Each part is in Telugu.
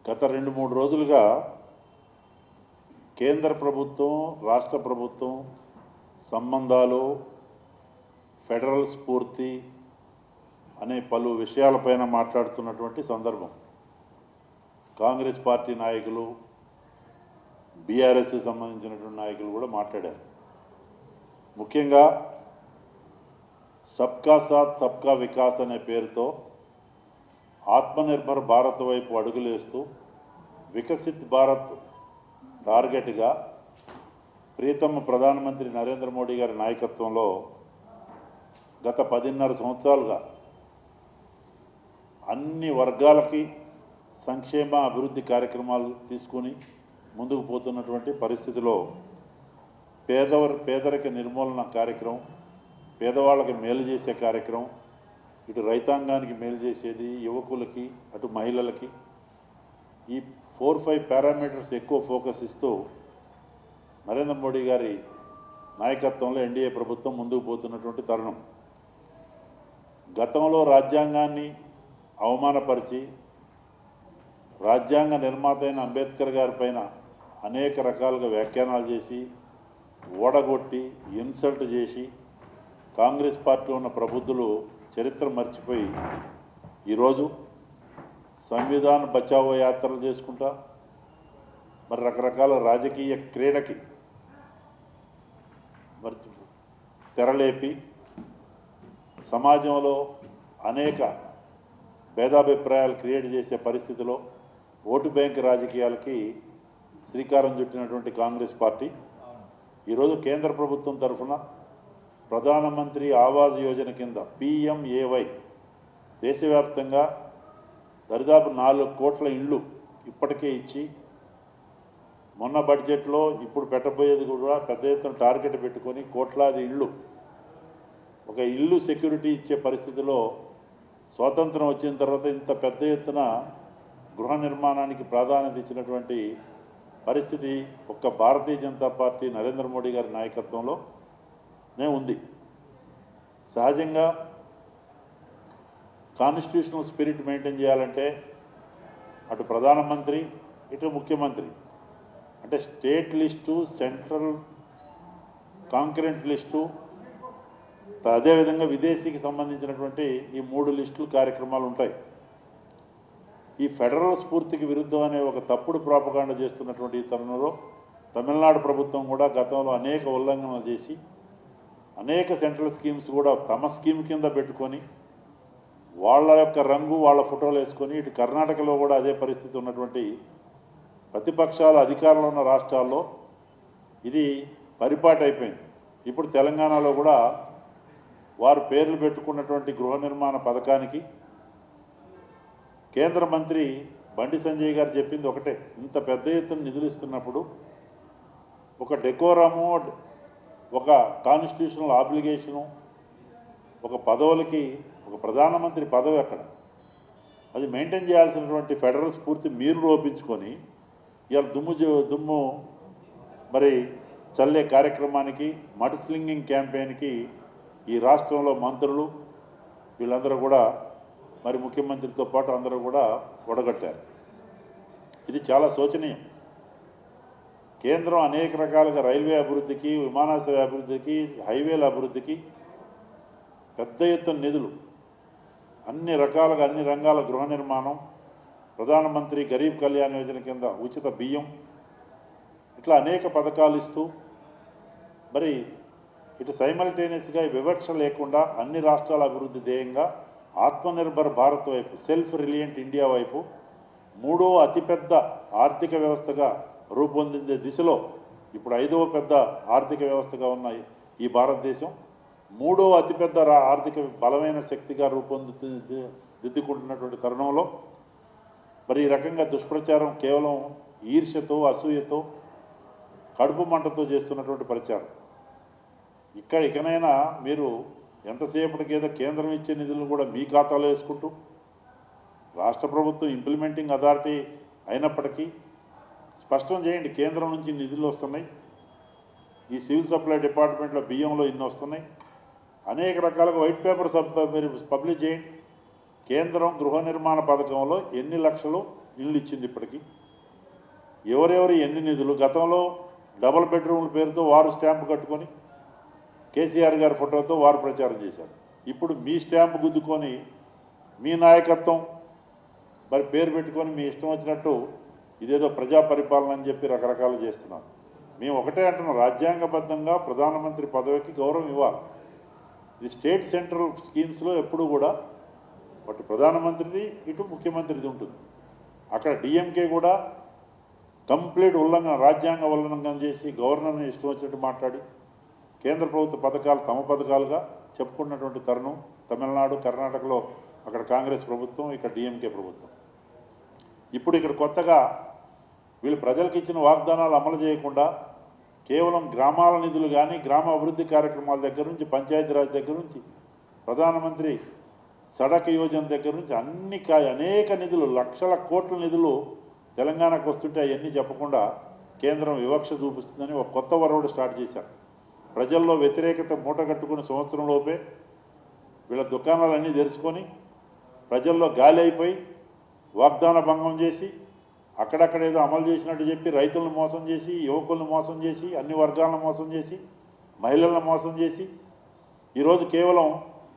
గత 2-3 రోజులుగా కేంద్ర ప్రభుత్వం రాష్ట్ర ప్రభుత్వం సంబంధాలు ఫెడరల్ స్ఫూర్తి అనే పలు విషయాలపైన మాట్లాడుతున్నటువంటి సందర్భం. కాంగ్రెస్ పార్టీ నాయకులు, బీఆర్ఎస్ సంబంధించినటువంటి నాయకులు కూడా మాట్లాడారు. ముఖ్యంగా సబ్కా సాత్ సబ్కా వికాస్ అనే పేరుతో ఆత్మనిర్భర్ భారత్ వైపు అడుగులేస్తూ వికసిత్ భారత్ టార్గెట్గా ప్రియతమ ప్రధానమంత్రి నరేంద్ర మోడీ గారి నాయకత్వంలో గత 10.5 సంవత్సరాలుగా అన్ని వర్గాలకి సంక్షేమ అభివృద్ధి కార్యక్రమాలు తీసుకుని ముందుకు పోతున్నటువంటి పరిస్థితిలో పేదరిక నిర్మూలన కార్యక్రమం, పేదవాళ్ళకి మేలు చేసే కార్యక్రమం, ఇటు రైతాంగానికి మేలు చేసేది, యువకులకి అటు మహిళలకి, ఈ 4-5 పారామీటర్స్ ఎక్కువ ఫోకస్ ఇస్తూ నరేంద్ర మోడీ గారి నాయకత్వంలో ఎన్డీఏ ప్రభుత్వం ముందుకు పోతున్నటువంటి తరుణం. గతంలో రాజ్యాంగాన్ని అవమానపరిచి రాజ్యాంగ నిర్మాత అయిన అంబేద్కర్ గారి పైన అనేక రకాలుగా వ్యాఖ్యానాలు చేసి ఓడగొట్టి ఇన్సల్ట్ చేసి కాంగ్రెస్ పార్టీ ఉన్న ప్రబుద్ధులు చరిత్ర మర్చిపోయి ఈరోజు సంవిధాన బచావో యాత్రలు చేసుకుంటా మరి రకరకాల రాజకీయ క్రీడకి మరి తెరలేపి సమాజంలో అనేక భేదాభిప్రాయాలు క్రియేట్ చేసే పరిస్థితిలో ఓటు బ్యాంక్ రాజకీయాలకి శ్రీకారం చుట్టినటువంటి కాంగ్రెస్ పార్టీ ఈరోజు కేంద్ర ప్రభుత్వం తరఫున ప్రధానమంత్రి ఆవాస్ యోజన కింద PMAY దేశవ్యాప్తంగా దరిదాపు 4 కోట్ల ఇళ్ళు ఇప్పటికే ఇచ్చి మొన్న బడ్జెట్లో ఇప్పుడు పెట్టబోయేది కూడా పెద్ద ఎత్తున టార్గెట్ పెట్టుకొని కోట్లాది ఇళ్ళు, ఒక ఇల్లు సెక్యూరిటీ ఇచ్చే పరిస్థితిలో స్వాతంత్రం వచ్చిన తర్వాత ఇంత పెద్ద ఎత్తున గృహ నిర్మాణానికి ప్రాధాన్యత ఇచ్చినటువంటి పరిస్థితి ఒక్క భారతీయ జనతా పార్టీ నరేంద్ర మోడీ గారి నాయకత్వంలోనే ఉంది. సహజంగా కాన్స్టిట్యూషనల్ స్పిరిట్ మెయింటైన్ చేయాలంటే అటు ప్రధానమంత్రి ఇటు ముఖ్యమంత్రి అంటే state list, central concurrent list, అదేవిధంగా విదేశీకి సంబంధించినటువంటి ఈ 3 లిస్టులు కార్యక్రమాలు ఉంటాయి. ఈ ఫెడరల్ స్ఫూర్తికి విరుద్ధం అనే ఒక తప్పుడు ప్రాపగాండ చేస్తున్నటువంటి ఈ తరుణంలో తమిళనాడు ప్రభుత్వం కూడా గతంలో అనేక ఉల్లంఘనలు చేసి అనేక సెంట్రల్ స్కీమ్స్ కూడా తమ స్కీమ్ కింద పెట్టుకొని వాళ్ళ యొక్క రంగు వాళ్ళ ఫోటోలు వేసుకొని ఇటు కర్ణాటకలో కూడా అదే పరిస్థితి ఉన్నటువంటి ప్రతిపక్షాల అధికారంలో ఉన్న రాష్ట్రాల్లో ఇది పరిపాటి అయిపోయింది. ఇప్పుడు తెలంగాణలో కూడా వారు పేర్లు పెట్టుకున్నటువంటి గృహ నిర్మాణ పథకానికి కేంద్ర మంత్రి బండి సంజయ్ గారు చెప్పింది ఒకటే, ఇంత పెద్ద ఎత్తున నిధులు ఇస్తున్నప్పుడు ఒక డెకోరము, ఒక కాన్స్టిట్యూషనల్ ఆబ్లిగేషను, ఒక పదవులకి ఒక ప్రధానమంత్రి పదవి ఎక్కడ, అది మెయింటైన్ చేయాల్సినటువంటి ఫెడరల్ స్ఫూర్తి మీరు లోపించుకొని ఇవాళ దుమ్ము మరి చల్లే కార్యక్రమానికి, మడ్ స్లింగింగ్ క్యాంపెయిన్కి ఈ రాష్ట్రంలో మంత్రులు వీళ్ళందరూ కూడా మరి ముఖ్యమంత్రితో పాటు అందరూ కూడా ఒడగట్టారు. ఇది చాలా శోచనీయం. కేంద్రం అనేక రకాలుగా రైల్వే అభివృద్ధికి, విమానాశ్రయ అభివృద్ధికి, హైవేల అభివృద్ధికి పెద్ద ఎత్తున నిధులు, అన్ని రకాలుగా అన్ని రంగాల గృహ నిర్మాణం, ప్రధానమంత్రి గరీబ్ కళ్యాణ్ యోజన కింద ఉచిత బియ్యం, ఇట్లా అనేక పథకాలు ఇస్తూ మరి ఇటు సైమల్టేనియస్గా వివక్ష లేకుండా అన్ని రాష్ట్రాల అభివృద్ధి ధ్యేయంగా ఆత్మనిర్భర్ భారత్ వైపు, సెల్ఫ్ రిలియంట్ ఇండియా వైపు 3వ అతిపెద్ద ఆర్థిక వ్యవస్థగా రూపొందించే దిశలో ఇప్పుడు 5వ పెద్ద ఆర్థిక వ్యవస్థగా ఉన్న ఈ భారతదేశం 3వ అతిపెద్ద ఆర్థిక బలమైన శక్తిగా దిద్దుకుంటున్నటువంటి తరుణంలో మరి ఈ రకంగా దుష్ప్రచారం కేవలం ఈర్ష్యతో, అసూయతో, కడుపు మంటతో చేస్తున్నటువంటి ప్రచారం. ఇకనైనా మీరు ఎంతసేపటికేదో కేంద్రం ఇచ్చే నిధులను కూడా మీ ఖాతాలో వేసుకుంటూ రాష్ట్ర ప్రభుత్వం ఇంప్లిమెంటింగ్ అథారిటీ అయినప్పటికీ స్పష్టం చేయండి, కేంద్రం నుంచి నిధులు వస్తున్నాయి, ఈ సివిల్ సప్లై డిపార్ట్మెంట్లో బియ్యంలో ఇన్ని వస్తున్నాయి, అనేక రకాలుగా వైట్ పేపర్ మీరు పబ్లిష్ చేయండి. కేంద్రం గృహ నిర్మాణ పథకంలో ఎన్ని లక్షలు ఇళ్ళు ఇచ్చింది ఇప్పటికీ. ఎవరెవరు ఎన్ని నిధులు, గతంలో డబుల్ బెడ్రూమ్ల పేరుతో వారు స్టాంపు కట్టుకొని కేసీఆర్ గారి ఫోటోతో వారు ప్రచారం చేశారు. ఇప్పుడు మీ స్టాంపు గుద్దుకొని మీ నాయకత్వం మరి పేరు పెట్టుకొని మీ ఇష్టం వచ్చినట్టు ఇదేదో ప్రజా పరిపాలన అని చెప్పి రకరకాలు చేస్తున్నారు. మేము ఒకటే అంటున్నాం, రాజ్యాంగబద్ధంగా ప్రధానమంత్రి పదవికి గౌరవం ఇవ్వాలి. ఇది స్టేట్ సెంట్రల్ స్కీమ్స్లో ఎప్పుడు కూడా అటు ప్రధానమంత్రిది ఇటు ముఖ్యమంత్రిది ఉంటుంది. అక్కడ డిఎంకే కూడా కంప్లీట్ ఉల్లంఘన, రాజ్యాంగ ఉల్లంఘన చేసి గవర్నర్ని ఇష్టం వచ్చినట్టు మాట్లాడి కేంద్ర ప్రభుత్వ పథకాలు తమ పథకాలుగా చెప్పుకున్నటువంటి తరుణం. తమిళనాడు, కర్ణాటకలో అక్కడ కాంగ్రెస్ ప్రభుత్వం, ఇక్కడ డిఎంకే ప్రభుత్వం. ఇప్పుడు ఇక్కడ కొత్తగా వీళ్ళు ప్రజలకు ఇచ్చిన వాగ్దానాలు అమలు చేయకుండా కేవలం గ్రామాల నిధులు కానీ, గ్రామ అభివృద్ధి కార్యక్రమాల దగ్గర నుంచి, పంచాయతీరాజ్ దగ్గర నుంచి, ప్రధానమంత్రి సడక్ యోజన దగ్గర నుంచి అనేక నిధులు, లక్షల కోట్ల నిధులు తెలంగాణకు వస్తుంటే అవన్నీ చెప్పకుండా కేంద్రం వివక్ష చూపిస్తుందని ఒక కొత్త వరవడు స్టార్ట్ చేశారు. ప్రజల్లో వ్యతిరేకత మూటగట్టుకున్న సంవత్సరంలోపే వీళ్ళ దుకాణాలన్నీ తెరుచుకొని ప్రజల్లో గాలి అయిపోయి వాగ్దాన భంగం చేసి అక్కడక్కడ ఏదో అమలు చేసినట్టు చెప్పి రైతులను మోసం చేసి, యువకులను మోసం చేసి, అన్ని వర్గాలను మోసం చేసి, మహిళలను మోసం చేసి ఈరోజు కేవలం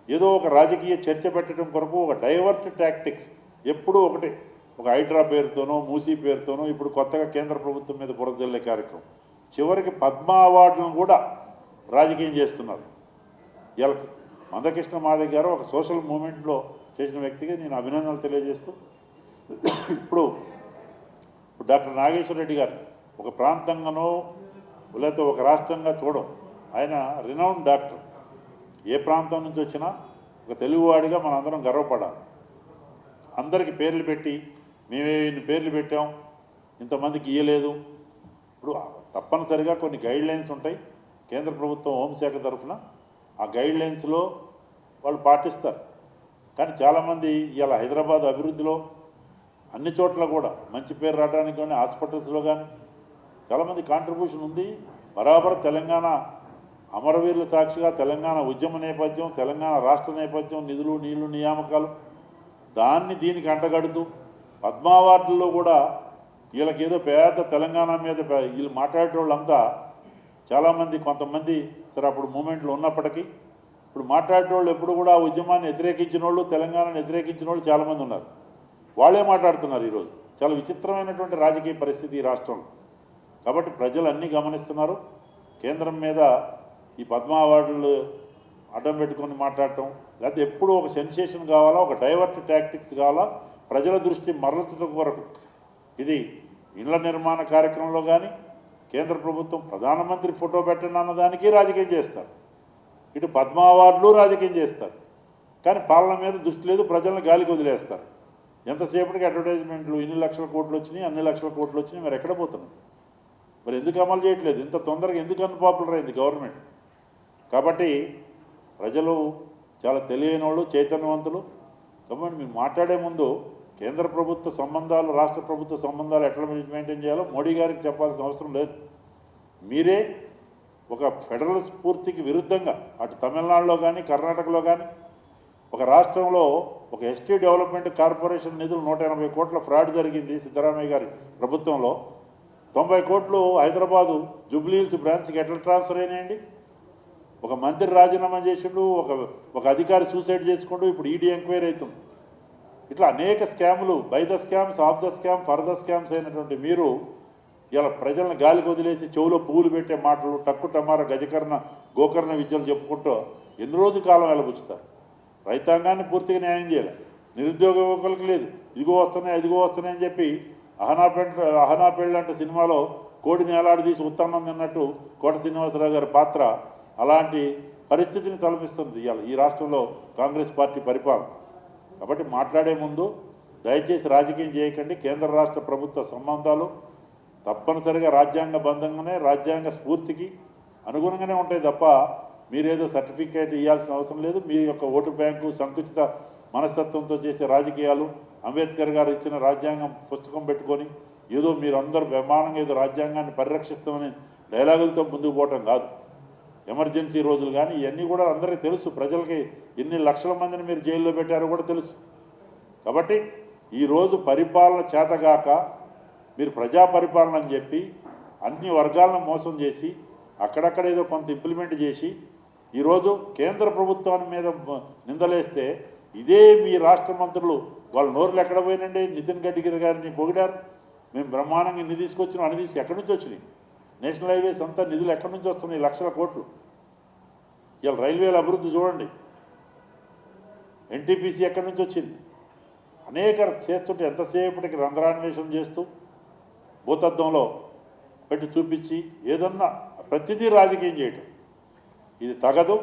ఏదో ఒక రాజకీయ చర్చ పెట్టడం కొరకు ఒక డైవర్ట్ టాక్టిక్స్ ఎప్పుడూ ఒకటే, ఒక హైడ్రా పేరుతోనో, మూసీ పేరుతోనో, ఇప్పుడు కొత్తగా కేంద్ర ప్రభుత్వం మీద బురద జల్లే కార్యక్రమం. చివరికి పద్మ అవార్డులను కూడా రాజకీయం చేస్తున్నారు. ఇలా మందకృష్ణ మాదిగ గారు ఒక సోషల్ మూమెంట్లో చేసిన వ్యక్తిగా నేను అభినందనలు తెలియజేస్తూ, ఇప్పుడు డాక్టర్ నాగేశ్వర రెడ్డి గారు ఒక ప్రాంతంగానో లేకపోతే ఒక రాష్ట్రంగా చూడం, ఆయన రినౌండ్ డాక్టర్. ఏ ప్రాంతం నుంచి వచ్చినా ఒక తెలుగువాడిగా మనందరం గర్వపడాలి. అందరికీ పేర్లు పెట్టి మేమే ఇన్ని పేర్లు పెట్టాం, ఇంతమందికి ఇయ్యలేదు. ఇప్పుడు తప్పనిసరిగా కొన్ని గైడ్లైన్స్ ఉంటాయి కేంద్ర ప్రభుత్వం హోంశాఖ తరఫున, ఆ గైడ్లైన్స్లో వాళ్ళు పాటిస్తారు. కానీ చాలామంది ఇలా హైదరాబాద్ అభివృద్ధిలో అన్ని చోట్ల కూడా మంచి పేరు రావడానికి కానీ, హాస్పిటల్స్లో కానీ చాలామంది కాంట్రిబ్యూషన్ ఉంది. బరాబర్ తెలంగాణ అమరవీరుల సాక్షిగా తెలంగాణ ఉద్యమ నేపథ్యం, తెలంగాణ రాష్ట్ర నేపథ్యం, నిధులు, నీళ్లు, నియామకాలు దాన్ని దీనికి అంటగడుతూ పద్మ అవార్డుల్లో కూడా వీళ్ళకేదో పెద్ద తెలంగాణ మీద వీళ్ళు మాట్లాడే వాళ్ళంతా చాలామంది, కొంతమంది సరే అప్పుడు మూమెంట్లు ఉన్నప్పటికీ ఇప్పుడు మాట్లాడే వాళ్ళు ఎప్పుడు కూడా ఆ ఉద్యమాన్ని వ్యతిరేకించిన వాళ్ళు, తెలంగాణను వ్యతిరేకించిన వాళ్ళు చాలామంది ఉన్నారు. వాళ్ళే మాట్లాడుతున్నారు ఈరోజు. చాలా విచిత్రమైనటువంటి రాజకీయ పరిస్థితి ఈ రాష్ట్రంలో. కాబట్టి ప్రజలు అన్నీ గమనిస్తున్నారు. కేంద్రం మీద ఈ పద్మ అవార్డులు అడ్డం పెట్టుకొని మాట్లాడటం, లేకపోతే ఎప్పుడు ఒక సెన్సేషన్ కావాలా, ఒక డైవర్ట్ టాక్టిక్స్ కావాలా, ప్రజల దృష్టి మరల్చడం వరకు. ఇది ఇళ్ల నిర్మాణ కార్యక్రమంలో కానీ కేంద్ర ప్రభుత్వం ప్రధానమంత్రి ఫోటో పెట్టండి అన్నదానికి రాజకీయం చేస్తారు, ఇటు పద్మ అవార్డులు రాజకీయం చేస్తారు. కానీ పాలన మీద దృష్టి లేదు, ప్రజలను గాలికి వదిలేస్తారు. ఎంతసేపటికి అడ్వర్టైజ్మెంట్లు ఇన్ని లక్షల కోట్లు వచ్చినాయి, అన్ని లక్షల కోట్లు వచ్చినాయి, మరి ఎక్కడ పోతున్నాయి? మరి ఎందుకు అమలు చేయట్లేదు? ఇంత తొందరగా ఎందుకు అన్పాపులర్ అయింది గవర్నమెంట్? కాబట్టి ప్రజలు చాలా తెలియని వాళ్ళు, చైతన్యవంతులు. కాబట్టి మీరు మాట్లాడే ముందు కేంద్ర ప్రభుత్వ సంబంధాలు, రాష్ట్ర ప్రభుత్వ సంబంధాలు ఎట్లా మెయింటైన్ చేయాలో మోడీ గారికి చెప్పాల్సిన అవసరం లేదు. మీరే ఒక ఫెడరల్ స్ఫూర్తికి విరుద్ధంగా అటు తమిళనాడులో కానీ, కర్ణాటకలో కానీ ఒక రాష్ట్రంలో ఒక ఎస్టీ డెవలప్మెంట్ కార్పొరేషన్ నిధులు 180 కోట్ల ఫ్రాడ్ జరిగింది సిద్ధరామయ్య గారి ప్రభుత్వంలో. 90 కోట్లు హైదరాబాదు జూబ్లీహిల్స్ బ్రాంచ్కి ఎట్లా ట్రాన్స్ఫర్ అయినాయండి? ఒక మంత్రి రాజీనామా చేసిండు, ఒక అధికారి సూసైడ్ చేసుకుంటూ ఇప్పుడు ఈడీ ఎంక్వైరీ అవుతుంది. ఇట్లా అనేక స్కాములు, by the scams, of the scam, for the scams అయినటువంటి మీరు ఇలా ప్రజలను గాలికి వదిలేసి చెవులో పువ్వులు పెట్టే మాటలు, టక్కు టమార గజకర్ణ గోకర్ణ విద్యలు చెప్పుకుంటూ ఎన్ని రోజు కాలం వెలబుచ్చుతారు? రైతాంగాన్ని పూర్తిగా న్యాయం చేయాలి, నిరుద్యోగ యువకులకు లేదు, ఇదిగో వస్తున్నాయి అదిగో వస్తున్నాయని చెప్పి అహనా పెళ్ళి అంటే సినిమాలో కోడిని ఎలాడదీసి ఉత్తన్నం తిన్నట్టు కోట శ్రీనివాసరావు గారి పాత్ర అలాంటి పరిస్థితిని తలపిస్తుంది ఇవాళ ఈ రాష్ట్రంలో కాంగ్రెస్ పార్టీ పరిపాలన. కాబట్టి మాట్లాడే ముందు దయచేసి రాజకీయం చేయకండి. కేంద్ర రాష్ట్ర ప్రభుత్వ సంబంధాలు తప్పనిసరిగా రాజ్యాంగబద్ధంగానే, రాజ్యాంగ స్ఫూర్తికి అనుగుణంగానే ఉంటాయి తప్ప మీరేదో సర్టిఫికేట్ ఇవ్వాల్సిన అవసరం లేదు. మీ యొక్క ఓటు బ్యాంకు, సంకుచిత మనస్తత్వంతో చేసే రాజకీయాలు, అంబేద్కర్ గారు ఇచ్చిన రాజ్యాంగం పుస్తకం పెట్టుకొని ఏదో మీరందరూ బ్రహ్మాండంగా ఏదో రాజ్యాంగాన్ని పరిరక్షిస్తామని డైలాగులతో ముందుకు పోవటం కాదు. ఎమర్జెన్సీ రోజులు కానీ ఇవన్నీ కూడా అందరికీ తెలుసు. ప్రజలకి ఎన్ని లక్షల మందిని మీరు జైల్లో పెట్టారో కూడా తెలుసు. కాబట్టి ఈరోజు పరిపాలన చేతగాక మీరు ప్రజా పరిపాలన అని చెప్పి అన్ని వర్గాలను మోసం చేసి అక్కడక్కడ ఏదో కొంత ఇంప్లిమెంట్ చేసి ఈరోజు కేంద్ర ప్రభుత్వాన్ని మీద నిందలేస్తే ఇదే మీ రాష్ట్ర మంత్రులు వాళ్ళ నోరులు ఎక్కడ పోయినండి? నితిన్ గడ్కరీ గారిని పొగిడారు, మేము బ్రహ్మాండంగా నిధి తీసుకొచ్చినాం. అని తీసి ఎక్కడి నుంచి వచ్చినాయి? నేషనల్ హైవేస్ అంతా నిధులు ఎక్కడి నుంచి వస్తున్నాయి? లక్షల కోట్లు. ఇవాళ రైల్వేల అభివృద్ధి చూడండి, ఎన్టీపీసీ ఎక్కడి నుంచి వచ్చింది? అనేక చేస్తుంటే ఎంతసేపటికి రంధ్రాన్వేషణ చేస్తూ భూతద్దంలో పెట్టి చూపించి ఏదన్నా ప్రతిదీ రాజకీయం చేయటం ఇది తగదు.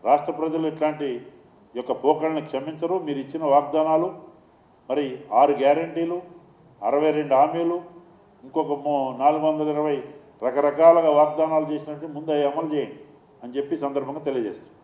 రాష్ట్ర ప్రజలు ఇట్లాంటి యొక్క పోకళ్ళని క్షమించరు. మీరు ఇచ్చిన వాగ్దానాలు మరి 6 గ్యారంటీలు, 62 హామీలు, ఇంకొక 420 రకరకాలుగా వాగ్దానాలు చేసినట్టు ముందు అవి అమలు చేయండి అని చెప్పి సందర్భంగా తెలియజేస్తాం.